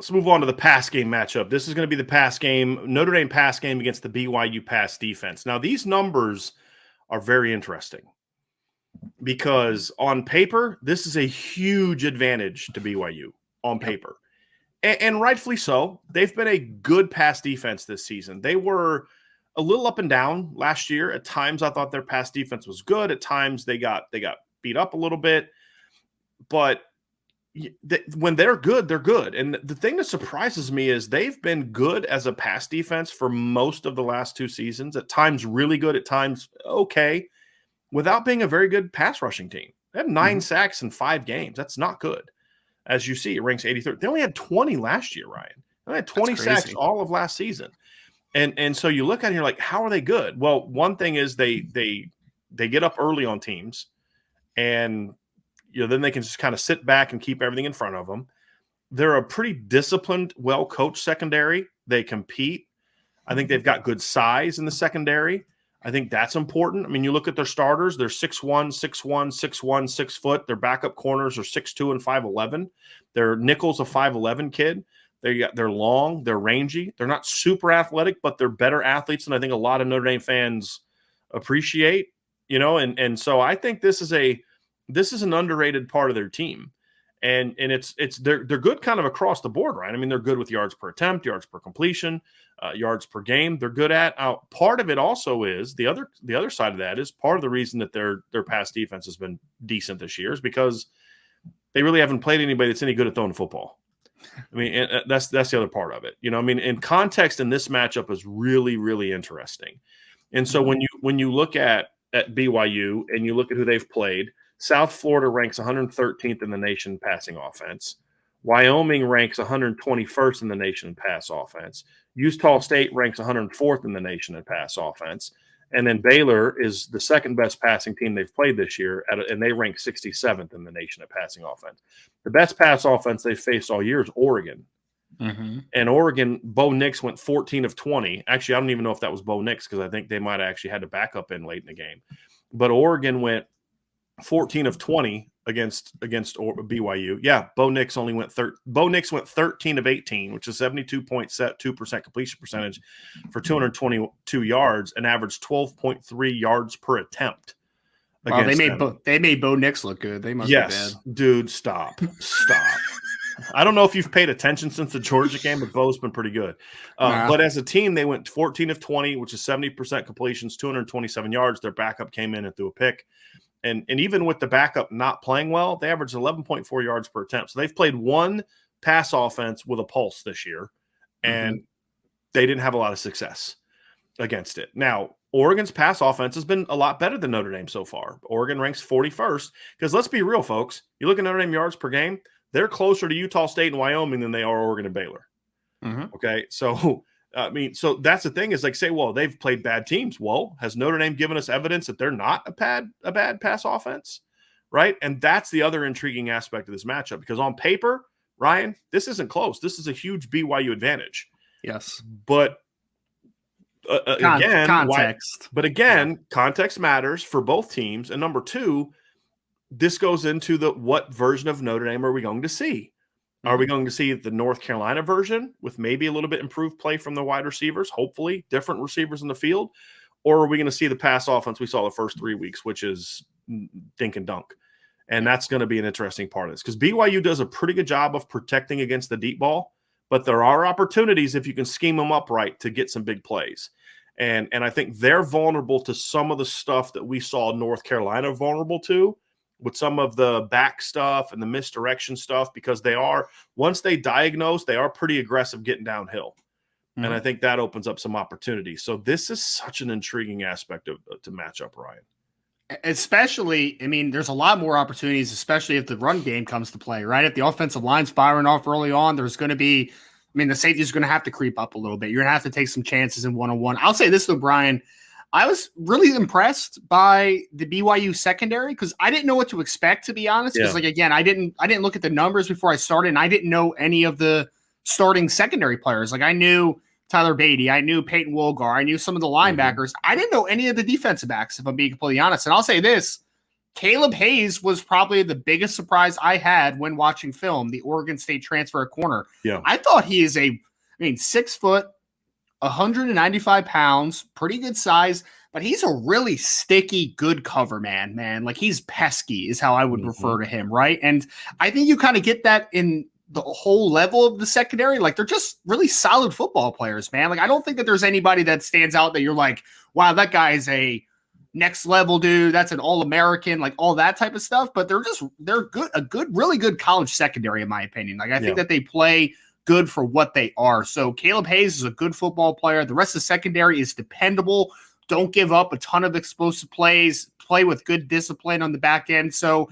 Let's move on to the pass game matchup. This is going to be the pass game, Notre Dame pass game against the BYU pass defense. Now, these numbers are very interesting because on paper, this is a huge advantage to BYU on paper. And rightfully so. They've been a good pass defense this season. They were a little up and down last year. At times, I thought their pass defense was good. At times, they got beat up a little bit. But when they're good, they're good. And the thing that surprises me is they've been good as a pass defense for most of the last 2 seasons. At times, really good. At times, okay, without being a very good pass rushing team. They have 9 sacks in 5 games. That's not good. As you see, it ranks 83rd. They only had 20 last year, Ryan. They had 20 sacks all of last season. And so you look at it and you're like, how are they good? Well, one thing is they get up early on teams, and then they can just kind of sit back and keep everything in front of them. They're a pretty disciplined, well-coached secondary. They compete. I think they've got good size in the secondary. I think that's important. I mean, you look at their starters, they're 6'1", 6'1", 6'1", 6 foot. Their backup corners are 6'2" and 5'11". Their nickel's a 5'11" kid. They're long, they're rangy. They're not super athletic, but they're better athletes than I think a lot of Notre Dame fans appreciate, and so I think this is an underrated part of their team. And they're good kind of across the board, right? I mean, they're good with yards per attempt, yards per completion, yards per game. They're good at part of it also is the other side of that is part of the reason that their pass defense has been decent this year is because they really haven't played anybody that's any good at throwing the football. I mean, that's the other part of it. I mean, in context in this matchup is really, really interesting. And so when you look at BYU and you look at who they've played, South Florida ranks 113th in the nation passing offense. Wyoming ranks 121st in the nation in pass offense. Utah State ranks 104th in the nation in pass offense. And then Baylor is the second best passing team they've played this year, and they rank 67th in the nation at passing offense. The best pass offense they've faced all year is Oregon. And Oregon, Bo Nix went 14 of 20. Actually, I don't even know if that was Bo Nix because I think they might have actually had to back up in late in the game. But Oregon went 14 of 20 against BYU. Yeah, Bo Nix went 13 of 18, which is 72.2% completion percentage for 222 yards and averaged 12.3 yards per attempt. Wow, they made Bo Nix look good. They must be bad. Dude, stop. I don't know if you've paid attention since the Georgia game, but Bo's been pretty good. But as a team, they went 14 of 20, which is 70% completions, 227 yards. Their backup came in and threw a pick. And even with the backup not playing well, they averaged 11.4 yards per attempt. So they've played one pass offense with a pulse this year, and they didn't have a lot of success against it. Now, Oregon's pass offense has been a lot better than Notre Dame so far. Oregon ranks 41st because let's be real, folks. You look at Notre Dame yards per game, they're closer to Utah State and Wyoming than they are Oregon and Baylor. Okay, so so that's the thing is like say, well, they've played bad teams. Well, has Notre Dame given us evidence that they're not a bad pass offense, right? And that's the other intriguing aspect of this matchup because on paper, Ryan, this isn't close. This is a huge BYU advantage. Yes, but context. Context matters for both teams. And number two, this goes into what version of Notre Dame are we going to see? Are we going to see the North Carolina version with maybe a little bit improved play from the wide receivers, hopefully different receivers in the field? Or are we going to see the pass offense we saw the first 3 weeks, which is dink and dunk? And that's going to be an interesting part of this because BYU does a pretty good job of protecting against the deep ball, but there are opportunities if you can scheme them up right to get some big plays. And I think they're vulnerable to some of the stuff that we saw North Carolina vulnerable to, with some of the back stuff and the misdirection stuff, because once they diagnose, they are pretty aggressive getting downhill. And I think that opens up some opportunities. So this is such an intriguing aspect to match up, Ryan. Especially, I mean, there's a lot more opportunities, especially if the run game comes to play, right? If the offensive line's firing off early on, there's going to be, the safety's going to have to creep up a little bit. You're going to have to take some chances in one-on-one. I'll say this though, Brian, I was really impressed by the BYU secondary because I didn't know what to expect, to be honest. Because, I didn't look at the numbers before I started, and I didn't know any of the starting secondary players. Like, I knew Tyler Beatty, I knew Peyton Wolgar, I knew some of the linebackers. I didn't know any of the defensive backs, if I'm being completely honest. And I'll say this: Caleb Hayes was probably the biggest surprise I had when watching film, the Oregon State transfer at corner. Yeah. I thought he is 6 foot, 195 pounds, pretty good size, but he's a really sticky, good cover man. Like he's pesky is how I would refer to him, right? And I think you kind of get that in the whole level of the secondary. Like they're just really solid football players, man. Like I don't think that there's anybody that stands out that you're like, wow, that guy is a next level dude, that's an all-American, like all that type of stuff. But they're really good college secondary, in my opinion. Like I think that they play good for what they are. So Caleb Hayes is a good football player. The rest of the secondary is dependable. Don't give up a ton of explosive plays, play with good discipline on the back end. So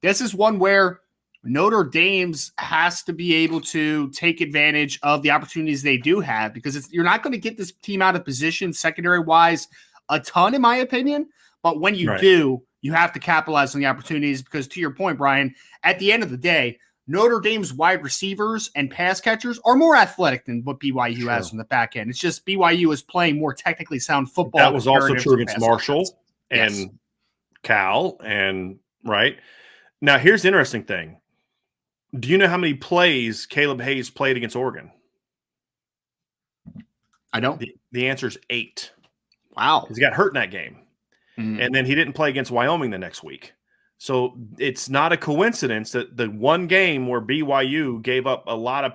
this is one where Notre Dame's has to be able to take advantage of the opportunities they do have, because you're not going to get this team out of position secondary-wise a ton, in my opinion. But when you do, you have to capitalize on the opportunities, because to your point, Brian, at the end of the day, Notre Dame's wide receivers and pass catchers are more athletic than what BYU has on the back end. It's just BYU is playing more technically sound football. That was also true against Marshall and Cal. And right now, here's the interesting thing. Do you know how many plays Caleb Hayes played against Oregon? I don't. The answer is 8. Wow. He got hurt in that game. And then he didn't play against Wyoming the next week. So it's not a coincidence that the one game where BYU gave up a lot of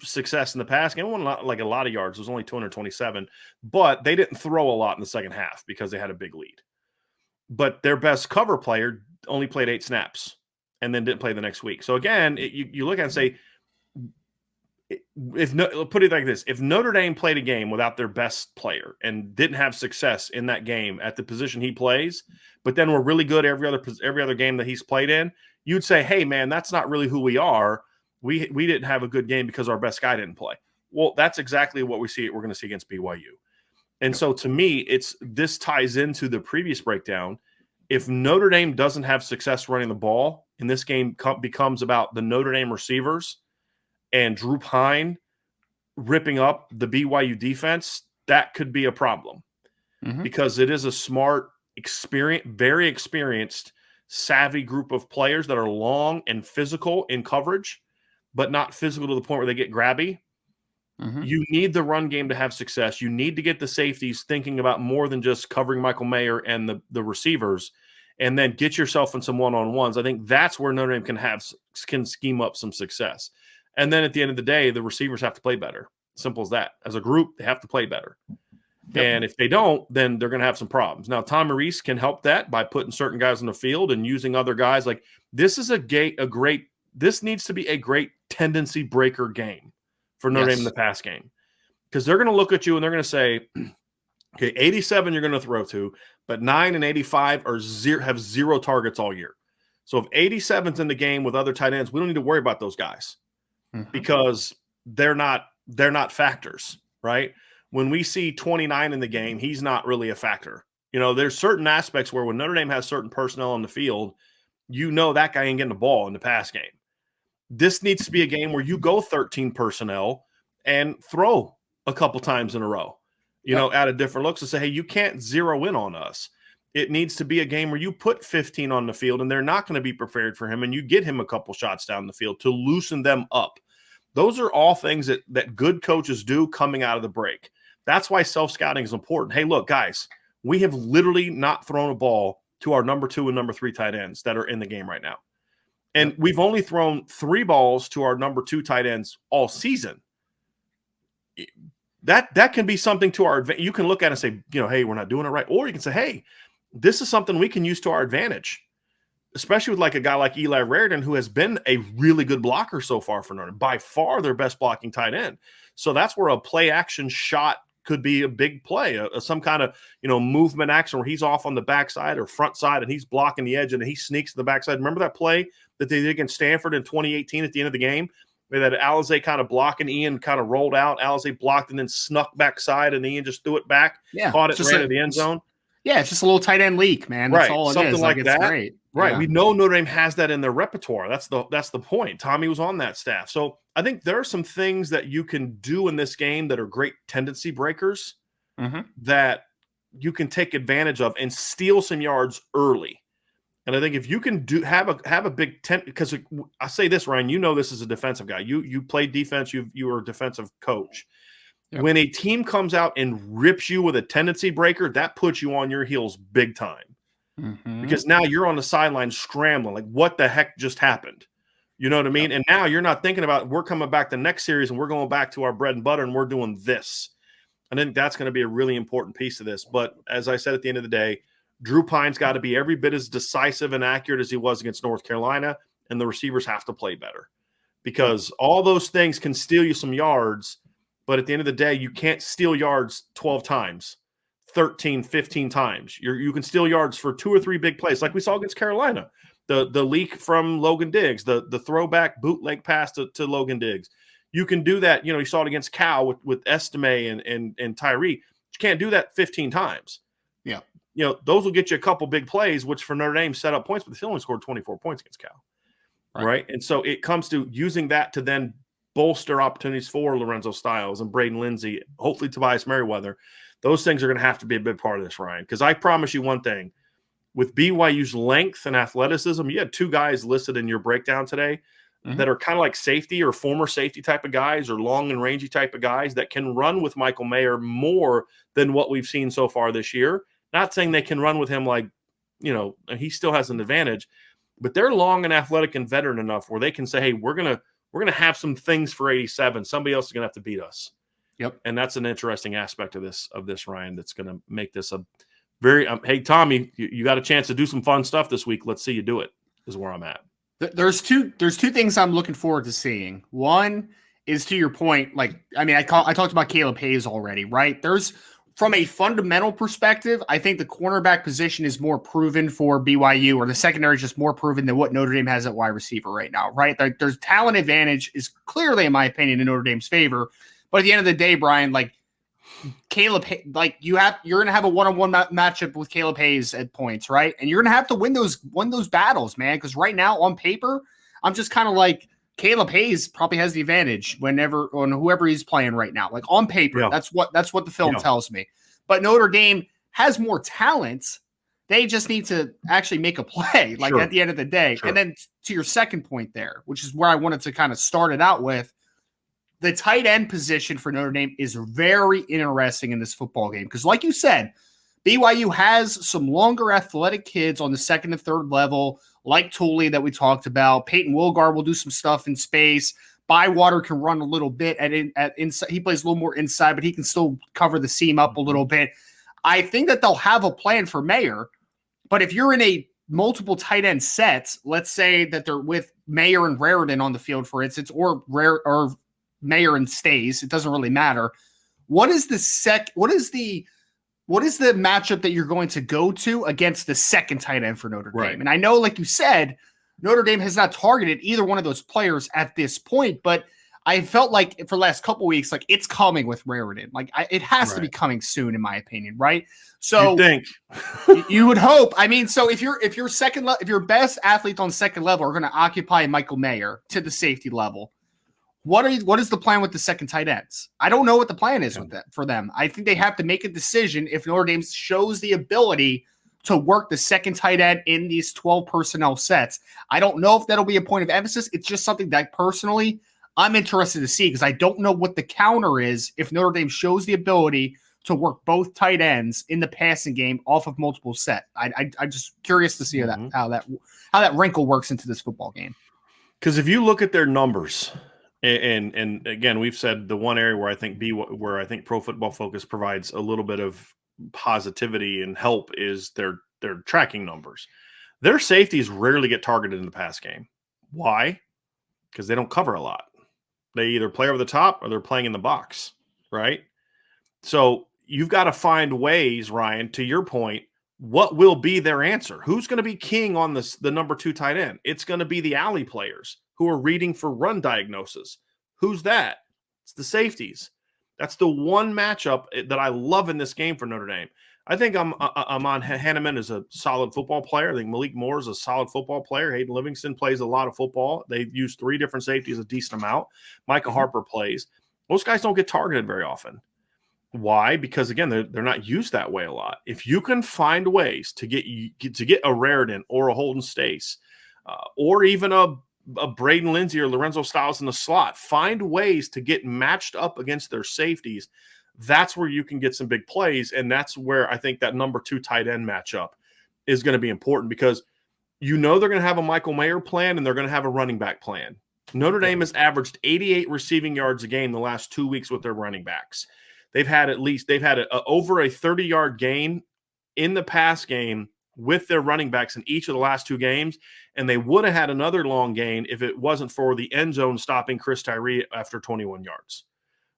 success in the pass game, won like a lot of yards. It was only 227, but they didn't throw a lot in the second half because they had a big lead. But their best cover player only played 8 snaps and then didn't play the next week. So again, you look at it and say, put it like this: if Notre Dame played a game without their best player and didn't have success in that game at the position he plays, but then we're really good every other game that he's played in, you'd say, hey man, that's not really who we are. We didn't have a good game because our best guy didn't play. Well, that's exactly what we're going to see against BYU. And so to me, this ties into the previous breakdown. If Notre Dame doesn't have success running the ball, and this game becomes about the Notre Dame receivers and Drew Pine ripping up the BYU defense, that could be a problem because it is a smart, very experienced, savvy group of players that are long and physical in coverage, but not physical to the point where they get grabby. You need the run game to have success. You need to get the safeties thinking about more than just covering Michael Mayer and the receivers, and then get yourself in some one-on-ones. I think that's where Notre Dame can scheme up some success. And then at the end of the day, the receivers have to play better. Simple as that. As a group, they have to play better. And if they don't, then they're going to have some problems. Now, Tom Maurice can help that by putting certain guys on the field and using other guys. Like this is this needs to be a great tendency breaker game for Notre Dame in the pass game, because they're going to look at you and they're going to say, okay, 87 you're going to throw to, but 9 and 85 have 0 targets all year. So if 87's in the game with other tight ends, we don't need to worry about those guys because they're not factors, right? When we see 29 in the game, he's not really a factor. There's certain aspects where when Notre Dame has certain personnel on the field, that guy ain't getting the ball in the pass game. This needs to be a game where you go 13 personnel and throw a couple times in a row, at a different looks and say, hey, you can't zero in on us. It needs to be a game where you put 15 on the field and they're not going to be prepared for him, and you get him a couple shots down the field to loosen them up. Those are all things that good coaches do coming out of the break. That's why self-scouting is important. Hey, look, guys, we have literally not thrown a ball to our number 2 and number 3 tight ends that are in the game right now. And we've only thrown 3 balls to our number 2 tight ends all season. That can be something to our advantage. You can look at it and say, hey, we're not doing it right. Or you can say, hey, this is something we can use to our advantage, especially with like a guy like Eli Raridan, who has been a really good blocker so far for Notre Dame, by far their best blocking tight end. So that's where a play action shot could be a big play, some kind of, movement action where he's off on the backside or front side and he's blocking the edge and he sneaks to the backside. Remember that play that they did against Stanford in 2018 at the end of the game, where that Alizé kind of blocked and Ian kind of rolled out. Alizé blocked and then snuck backside and Ian just threw it back, caught it, ran to the end zone. Yeah, it's just a little tight end leak, man. That's all it something is. like that. It's great. Right. Yeah. We know Notre Dame has that in their repertoire. That's the point. Tommy was on that staff. So I think there are some things that you can do in this game that are great tendency breakers that you can take advantage of and steal some yards early. And I think if you can have a big tent, because I say this, Ryan, you know this is a defensive guy. You played defense. You were a defensive coach. Yep. When a team comes out and rips you with a tendency breaker, that puts you on your heels big time. Mm-hmm. Because now you're on the sideline scrambling, like what the heck just happened? You know what I mean? Yep. And now you're not thinking about we're coming back the next series and we're going back to our bread and butter and we're doing this. I think that's going to be a really important piece of this. But as I said at the end of the day, Drew Pine's got to be every bit as decisive and accurate as he was against North Carolina, and the receivers have to play better because all those things can steal you some yards, but at the end of the day, you can't steal yards 12 times. 13, 15 times. You can steal yards for 2 or 3 big plays, like we saw against Carolina. The leak from Logan Diggs, the throwback bootleg pass to Logan Diggs. You can do that. You saw it against Cal with Estime and Tyree. You can't do that 15 times. Yeah. Those will get you a couple big plays, which for Notre Dame set up points, but they only scored 24 points against Cal. Right? And so it comes to using that to then bolster opportunities for Lorenzo Styles and Braden Lindsey, hopefully Tobias Merriweather. Those things are going to have to be a big part of this, Ryan, because I promise you one thing. With BYU's length and athleticism, you had 2 guys listed in your breakdown today that are kind of like safety or former safety type of guys or long and rangy type of guys that can run with Michael Mayer more than what we've seen so far this year. Not saying they can run with him like, he still has an advantage, but they're long and athletic and veteran enough where they can say, hey, we're going to have some things for 87. Somebody else is going to have to beat us. Yep. And that's an interesting aspect of this, Ryan, that's going to make this a very hey, Tommy, you got a chance to do some fun stuff this week. Let's see you do it, is where I'm at. There's two things I'm looking forward to seeing. One is, to your point, I talked about Caleb Hayes already, right? From a fundamental perspective, I think the cornerback position is more proven for BYU, or the secondary is just more proven than what Notre Dame has at wide receiver right now, right? There's talent advantage is clearly, in my opinion, in Notre Dame's favor. But at the end of the day, Brian, Caleb, you're going to have a one-on-one matchup with Caleb Hayes at points, right? And you're going to have to win those battles, man. Because right now, on paper, I'm just kind of like Caleb Hayes probably has the advantage on whoever he's playing right now. Like on paper, that's what the film tells me. But Notre Dame has more talent. They just need to actually make a play, at the end of the day. Sure. And then to your second point there, which is where I wanted to kind of start it out with. The tight end position for Notre Dame is very interesting in this football game because, like you said, BYU has some longer athletic kids on the second and third level, like Tooley that we talked about. Peyton Wilgar will do some stuff in space. Bywater can run a little bit at inside. He plays a little more inside, but he can still cover the seam up a little bit. I think that they'll have a plan for Mayer, but if you're in a multiple tight end sets, let's say that they're with Mayer and Raritan on the field, for instance, or Mayer and Stays, it doesn't really matter. What is the matchup that you're going to go to against the second tight end for Notre Dame? Right. And I know, like you said, Notre Dame has not targeted either one of those players at this point, but I felt like for the last couple weeks, it's coming with Raritan. It has to be coming soon, in my opinion, right? So you think you would hope. I mean, so if your best athletes on second level are going to occupy Michael Mayer to the safety level, what is the plan with the second tight ends? I don't know what the plan is for them. I think they have to make a decision if Notre Dame shows the ability to work the second tight end in these 12 personnel sets. I don't know if that'll be a point of emphasis. It's just something that personally I'm interested to see because I don't know what the counter is if Notre Dame shows the ability to work both tight ends in the passing game off of multiple set. I'm just curious to see how that wrinkle works into this football game. Because if you look at their numbers. And again, we've said the one area where I think Pro Football Focus provides a little bit of positivity and help is their tracking numbers. Their safeties rarely get targeted in the pass game. Why? Because they don't cover a lot. They either play over the top or they're playing in the box, right? So you've got to find ways, Ryan, to your point, what will be their answer? Who's going to be king on the number 2 tight end? It's going to be the alley players who are reading for run diagnosis. Who's that? It's the safeties. That's the one matchup that I love in this game for Notre Dame. I think Amon Hanneman is a solid football player. I think Malik Moore is a solid football player. Hayden Livingston plays a lot of football. They use 3 different safeties a decent amount. Micah Harper plays. Most guys don't get targeted very often. Why? Because again, they're not used that way a lot. If you can find ways to get a Raritan or a Holden Stace, or even a Braden Lindsay or Lorenzo Styles in the slot, find ways to get matched up against their safeties. That's where you can get some big plays, and that's where I think that number 2 tight end matchup is going to be important, because they're going to have a Michael Mayer plan and they're going to have a running back plan. Notre Dame has averaged 88 receiving yards a game the last 2 weeks with their running backs. They've had over a 30-yard gain in the pass game with their running backs in each of the last 2 games, and they would have had another long gain if it wasn't for the end zone stopping Chris Tyree after 21 yards,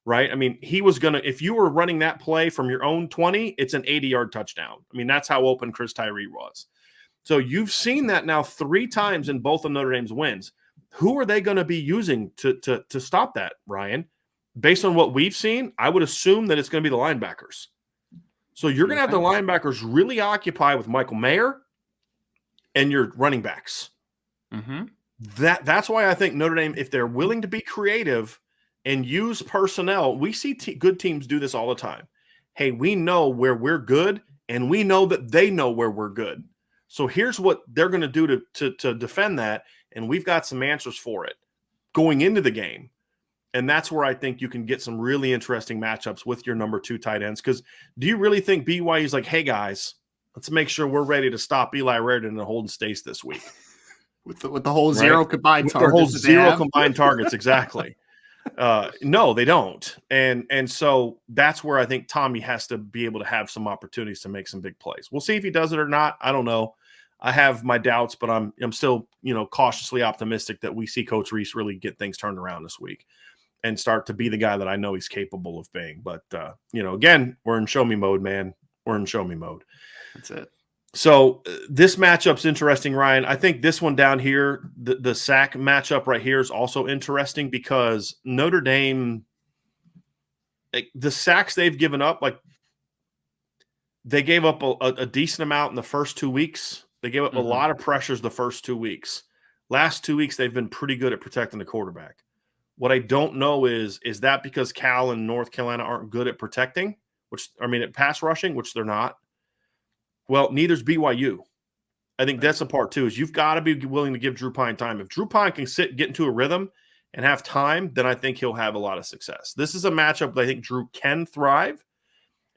right? I mean, he was going to – if you were running that play from your own 20, it's an 80-yard touchdown. I mean, that's how open Chris Tyree was. So you've seen that now 3 times in both of Notre Dame's wins. Who are they going to be using to stop that, Ryan? Based on what we've seen, I would assume that it's going to be the linebackers. So you're going to have the linebackers really occupy with Michael Mayer and your running backs. Mm-hmm. That's why I think Notre Dame, if they're willing to be creative and use personnel, we see good teams do this all the time. Hey, we know where we're good, and we know that they know where we're good. So here's what they're going to do to defend that, and we've got some answers for it going into the game. And that's where I think you can get some really interesting matchups with your number 2 tight ends. Because do you really think BYU is like, hey, guys, let's make sure we're ready to stop Eli Raritan and Holden Stace this week? With the whole 0 combined targets. The whole 0 combined targets, exactly. No, they don't. And so that's where I think Tommy has to be able to have some opportunities to make some big plays. We'll see if he does it or not. I don't know. I have my doubts, but I'm still, cautiously optimistic that we see Coach Reese really get things turned around this week and start to be the guy that I know he's capable of being. But, again, we're in show me mode, man. We're in show me mode. That's it. So this matchup's interesting, Ryan. I think this one down here, the sack matchup right here is also interesting because Notre Dame, the sacks they've given up, they gave up a decent amount in the first 2 weeks. They gave up a lot of pressures the first 2 weeks. Last 2 weeks, they've been pretty good at protecting the quarterback. What I don't know is that because Cal and North Carolina aren't good at protecting, at pass rushing, which they're not. Well, neither's BYU. I think that's the part too, is you've got to be willing to give Drew Pine time. If Drew Pine can get into a rhythm and have time, then I think he'll have a lot of success. This is a matchup that I think Drew can thrive,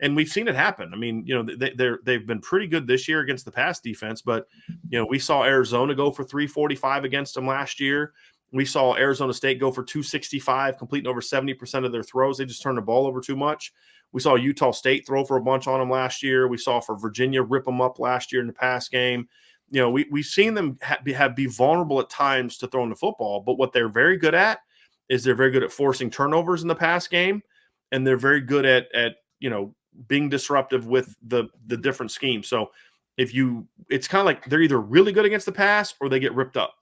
and we've seen it happen. I mean, they've been pretty good this year against the pass defense, but, we saw Arizona go for 345 against them last year. We saw Arizona State go for 265, completing over 70% of their throws. They just turned the ball over too much. We saw Utah State throw for a bunch on them last year. We saw for Virginia rip them up last year in the pass game. We've seen them be vulnerable at times to throwing the football, but what they're very good at is they're very good at forcing turnovers in the pass game, and they're very good at being disruptive with the different schemes. So it's kind of like they're either really good against the pass or they get ripped up.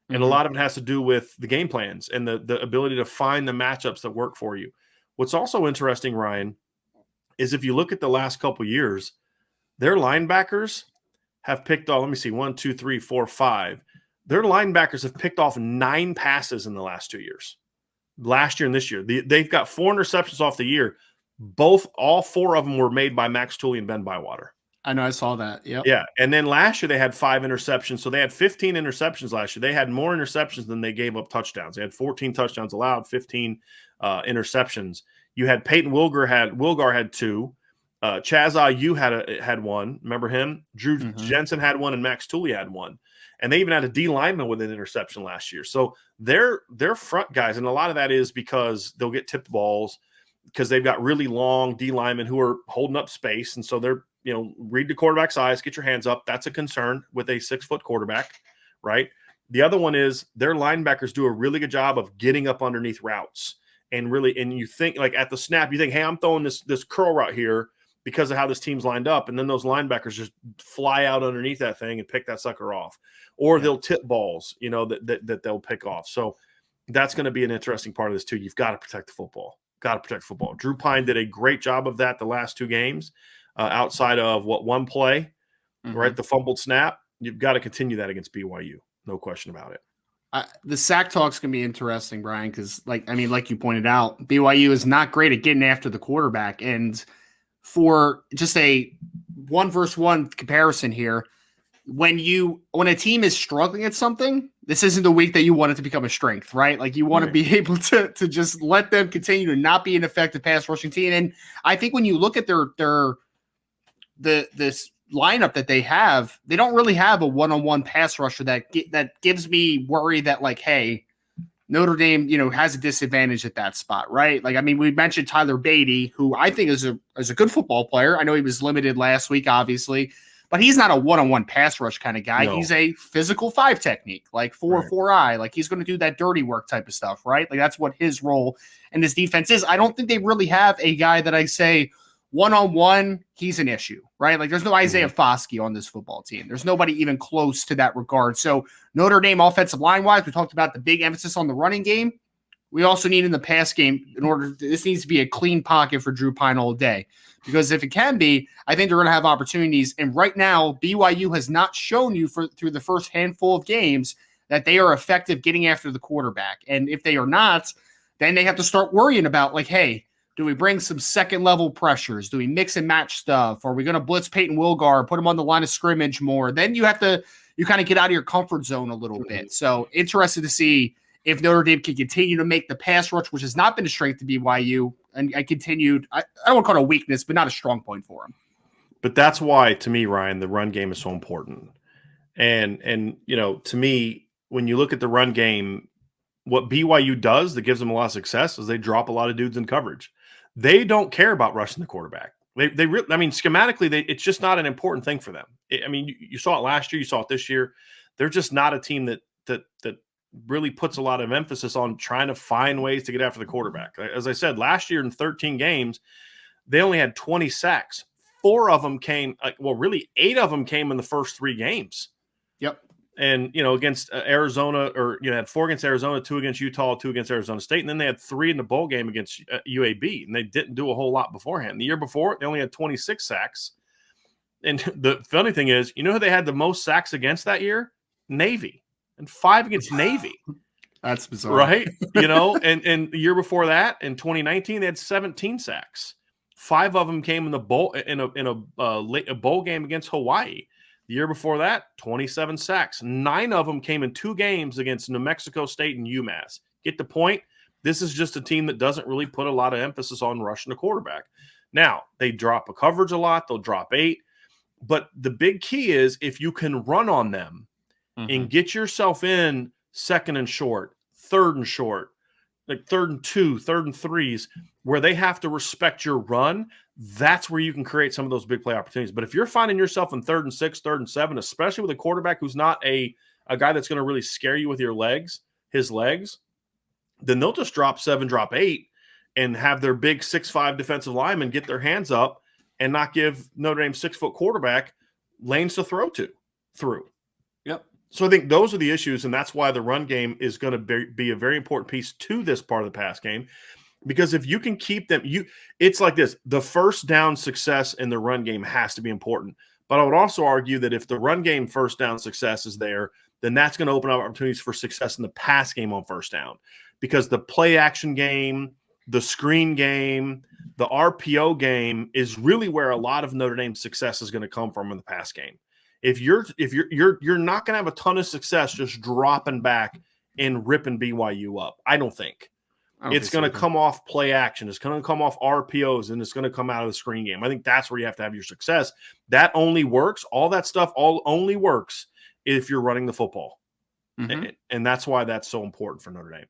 And a lot of it has to do with the game plans and the ability to find the matchups that work for you. What's also interesting, Ryan, is if you look at the last couple of years, their linebackers have picked off, 1, 2, 3, 4, 5. Their linebackers have picked off 9 passes in the last 2 years, last year and this year. They've got 4 interceptions off the year. All 4 of them were made by Max Tooley and Ben Bywater. I know, I saw that. Yep. Yeah. And then last year they had 5 interceptions. So they had 15 interceptions last year. They had more interceptions than they gave up touchdowns. They had 14 touchdowns allowed, 15 interceptions. You had Peyton Wilgar had 2. Chaz Ayu had 1. Remember him? Drew Jensen had 1, and Max Tooley had 1. And they even had a D lineman with an interception last year. So they're front guys, and a lot of that is because they'll get tipped balls because they've got really long D linemen who are holding up space, and so they're read the quarterback's eyes, get your hands up. That's a concern with a 6-foot quarterback, right? The other one is their linebackers do a really good job of getting up underneath routes. And you think, like, at the snap, you think, hey, I'm throwing this curl route here because of how this team's lined up. And then those linebackers just fly out underneath that thing and pick that sucker off. Or they'll tip balls, that they'll pick off. So that's going to be an interesting part of this too. You've got to protect the football. Drew Pine did a great job of that the last 2 games. Outside of one play, right? The fumbled snap. You've got to continue that against BYU. No question about it. The sack talk's gonna be interesting, Brian, because like you pointed out, BYU is not great at getting after the quarterback, and for just a 1-versus-1 comparison here, when a team is struggling at something, this isn't the week that you want it to become a strength, right? Like you want to be able to just let them continue to not be an effective pass rushing team. And I think when you look at this lineup that they have, they don't really have a one-on-one pass rusher that gives me worry that like, hey, Notre Dame, has a disadvantage at that spot, right? Like, I mean, we mentioned Tyler Beatty, who I think is a good football player. I know he was limited last week, obviously, but he's not a one-on-one pass rush kind of guy. No. He's a physical 5 technique, like 4-4-I. Like he's going to do that dirty work type of stuff, right? Like that's what his role in this defense is. I don't think they really have a guy that I say one-on-one, he's an issue, right? Like there's no Isaiah Foskey on this football team. There's nobody even close to that regard. So Notre Dame offensive line-wise, we talked about the big emphasis on the running game. We also need in the pass game this needs to be a clean pocket for Drew Pine all day. Because if it can be, I think they're going to have opportunities. And right now, BYU has not shown you through the first handful of games that they are effective getting after the quarterback. And if they are not, then they have to start worrying about like, hey, do we bring some second-level pressures? Do we mix and match stuff? Are we going to blitz Peyton Wilgar, put him on the line of scrimmage more? Then you kind of get out of your comfort zone a little bit. So interested to see if Notre Dame can continue to make the pass rush, which has not been a strength to BYU, and I don't want to call it a weakness, but not a strong point for him. But that's why, to me, Ryan, the run game is so important. And to me, when you look at the run game, what BYU does that gives them a lot of success is they drop a lot of dudes in coverage. They don't care about rushing the quarterback. Schematically, it's just not an important thing for them. You saw it last year, you saw it this year. They're just not a team that really puts a lot of emphasis on trying to find ways to get after the quarterback. As I said, last year in 13 games, they only had 20 sacks. 8 of them came in the first 3 games. Yep. And, against Arizona, had 4 against Arizona, 2 against Utah, 2 against Arizona State. And then they had 3 in the bowl game against UAB. And they didn't do a whole lot beforehand. The year before, they only had 26 sacks. And the funny thing is, who they had the most sacks against that year? Navy. And 5 against Navy. That's bizarre. Right? And the year before that, in 2019, they had 17 sacks. 5 of them came in the bowl in a bowl game against Hawaii. The year before that, 27 sacks. 9 of them came in 2 games against New Mexico State and UMass. Get the point? This is just a team that doesn't really put a lot of emphasis on rushing the quarterback. Now, they drop a coverage a lot. They'll drop 8. But the big key is if you can run on them and get yourself in 2nd and short, 3rd and short, like 3rd and 2, 3rd and 3s, where they have to respect your run, that's where you can create some of those big play opportunities. But if you're finding yourself in 3rd and 6, 3rd and 7, especially with a quarterback who's not a guy that's going to really scare you with his legs, then they'll just drop 7, drop 8, and have their big 6'5" defensive linemen get their hands up and not give Notre Dame's 6-foot quarterback lanes to throw through. Yep. So I think those are the issues, and that's why the run game is going to be a very important piece to this part of the pass game. Because if you can keep them, it's like this. The first down success in the run game has to be important. But I would also argue that if the run game first down success is there, then that's going to open up opportunities for success in the pass game on first down. Because the play action game, the screen game, the RPO game is really where a lot of Notre Dame's success is going to come from in the pass game. If you're not going to have a ton of success just dropping back and ripping BYU up, I don't think. It's going to come off play action. It's going to come off RPOs, and it's going to come out of the screen game. I think that's where you have to have your success. That only works. All that stuff only works if you're running the football. And that's why that's so important for Notre Dame.